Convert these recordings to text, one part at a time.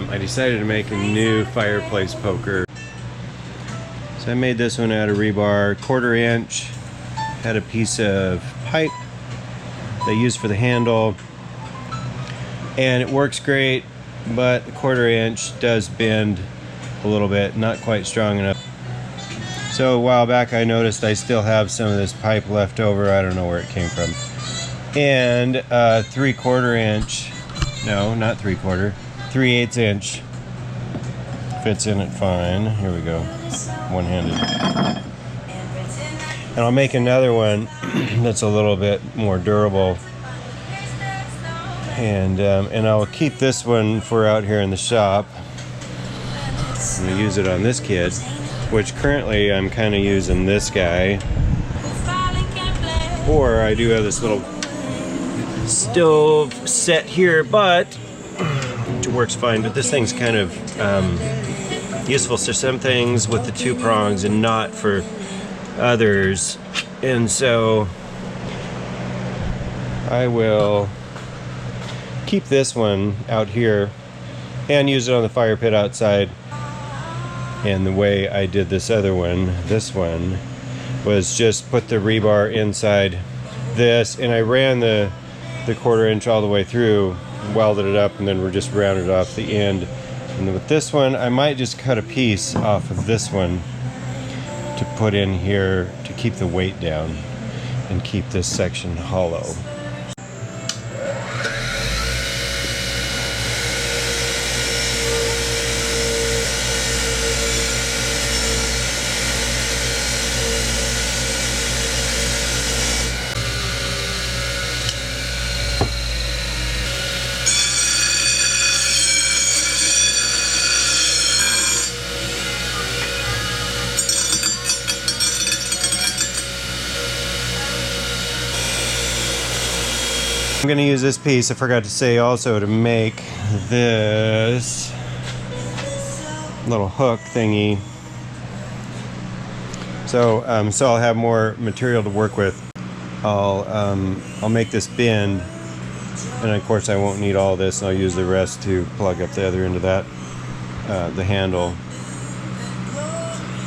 I decided to make a new fireplace poker. So I made this one out of rebar, 1/4 inch. Had a piece of pipe they use for the handle, and it works great, but the 1/4 inch does bend a little bit, not quite strong enough. So a while back I noticed I still have some of this pipe left over. I don't know where it came from. And 3/4 inch, no, not 3/4, 3/8 inch fits in it fine. Here we go, one-handed. And I'll make another one that's a little bit more durable. And I'll keep this one for out here in the shop. I'm gonna use it on this kid, which currently I'm kind of using this guy. Or I do have this little stove set here, but it works fine. But this thing's kind of useful for some things with the 2 prongs and not for others. And so I will keep this one out here and use it on the fire pit outside. And the way I did this other one, this one, was just put the rebar inside this, and I ran the 1/4 inch all the way through, welded it up, and then we're just rounded off the end. And with this one, I might just cut a piece off of this one to put in here to keep the weight down and keep this section hollow. I'm going to use this piece, I forgot to say also, to make this little hook thingy. So I'll have more material to work with. I'll make this bend, and of course I won't need all this, and I'll use the rest to plug up the other end of that, the handle.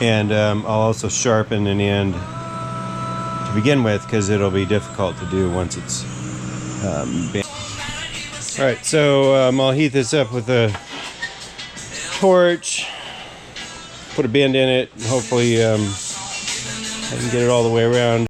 And I'll also sharpen an end to begin with, because it'll be difficult to do once it's Alright, so I'll heat this up with a torch, put a bend in it, and hopefully I can get it all the way around.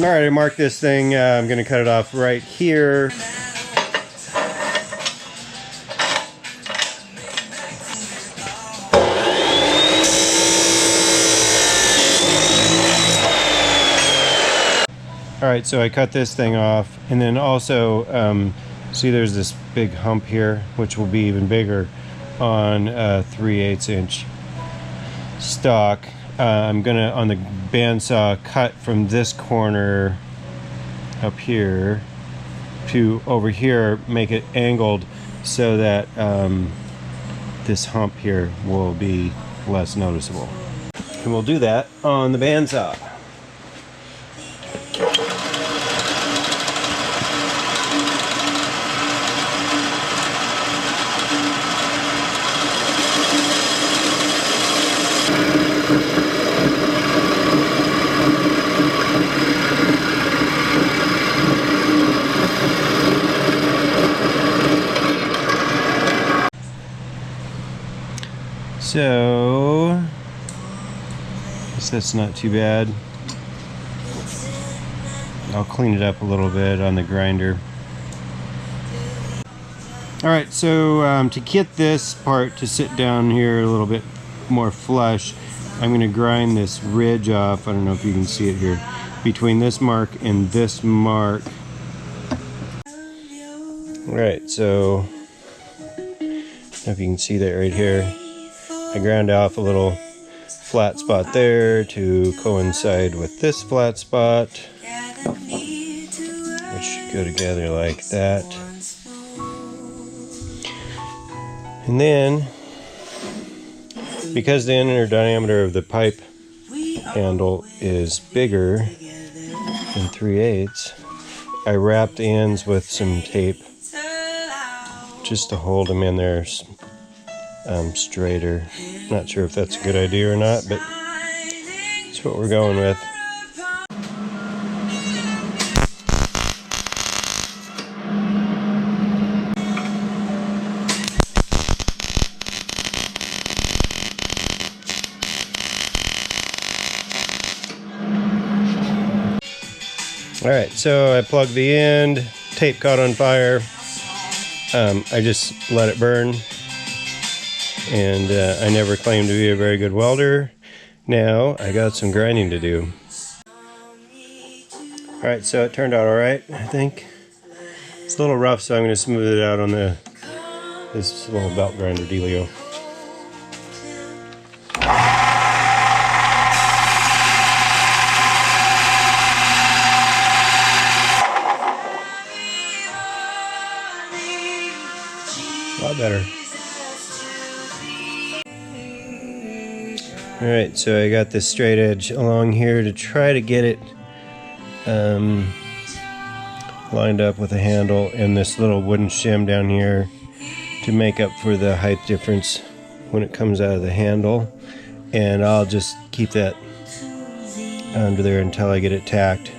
Alright, I marked this thing. I'm going to cut it off right here. Alright, so I cut this thing off, and then also, see there's this big hump here, which will be even bigger on a 3/8 inch stock. I'm gonna, on the bandsaw, cut from this corner up here to over here, make it angled so that this hump here will be less noticeable. And we'll do that on the bandsaw. So So that's not too bad. I'll clean it up a little bit on the grinder. Alright, so to get this part to sit down here a little bit more flush, I'm going to grind this ridge off. I don't know if you can see it here. Between this mark and this mark. Alright, so I don't know if you can see that right here. I ground off a little flat spot there to coincide with this flat spot, which should go together like that. And then, because the inner diameter of the pipe handle is bigger than 3/8, I wrapped the ends with some tape just to hold them in there straighter. Not sure if that's a good idea or not, but that's what we're going with. Alright, so I plugged the end, tape caught on fire. I just let it burn, and I never claimed to be a very good welder. Now I got some grinding to do. Alright, so it turned out alright, I think. It's a little rough, so I'm going to smooth it out on this little belt grinder dealio. A lot better. Alright, so I got this straight edge along here to try to get it lined up with the handle, and this little wooden shim down here to make up for the height difference when it comes out of the handle. And I'll just keep that under there until I get it tacked.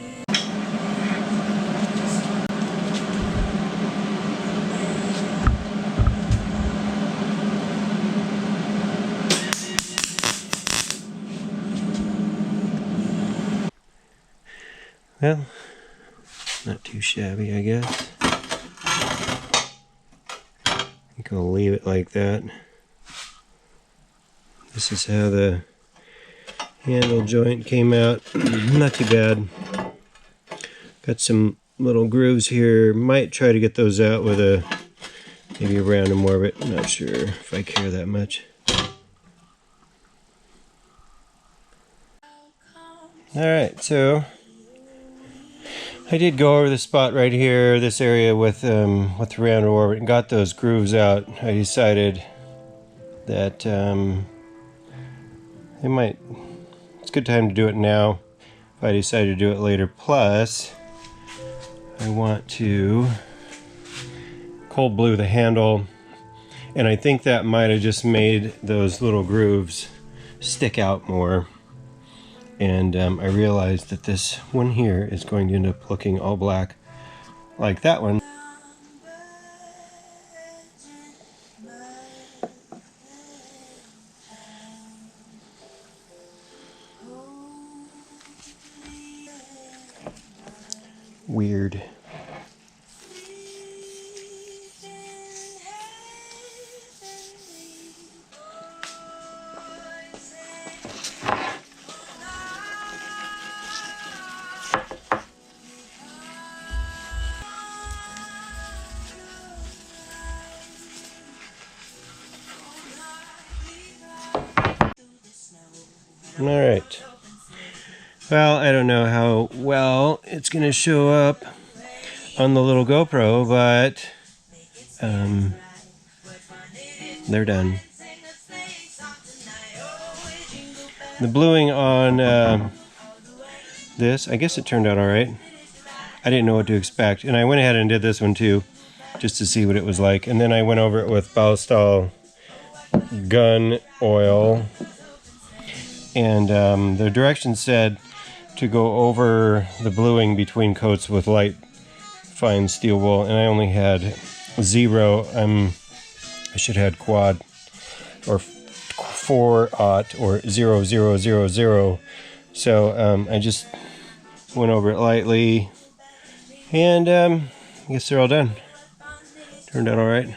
Well, not too shabby, I guess. I think I'll leave it like that. This is how the handle joint came out. Not too bad. Got some little grooves here. Might try to get those out with maybe a round and orbit. Not sure if I care that much. Alright, so I did go over the spot right here, this area with the round orbit, and got those grooves out. I decided that it's a good time to do it now if I decide to do it later. Plus, I want to cold blue the handle, and I think that might have just made those little grooves stick out more. And I realized that this one here is going to end up looking all black like that one. Weird. Alright. Well, I don't know how well it's going to show up on the little GoPro, but they're done. The bluing on this, I guess it turned out alright. I didn't know what to expect, and I went ahead and did this one too, just to see what it was like. And then I went over it with Baustall gun oil. And the directions said to go over the bluing between coats with light fine steel wool, and I only had 0. I should have had quad or 4-aught or 0000. So I just went over it lightly, and I guess they're all done. Turned out all right.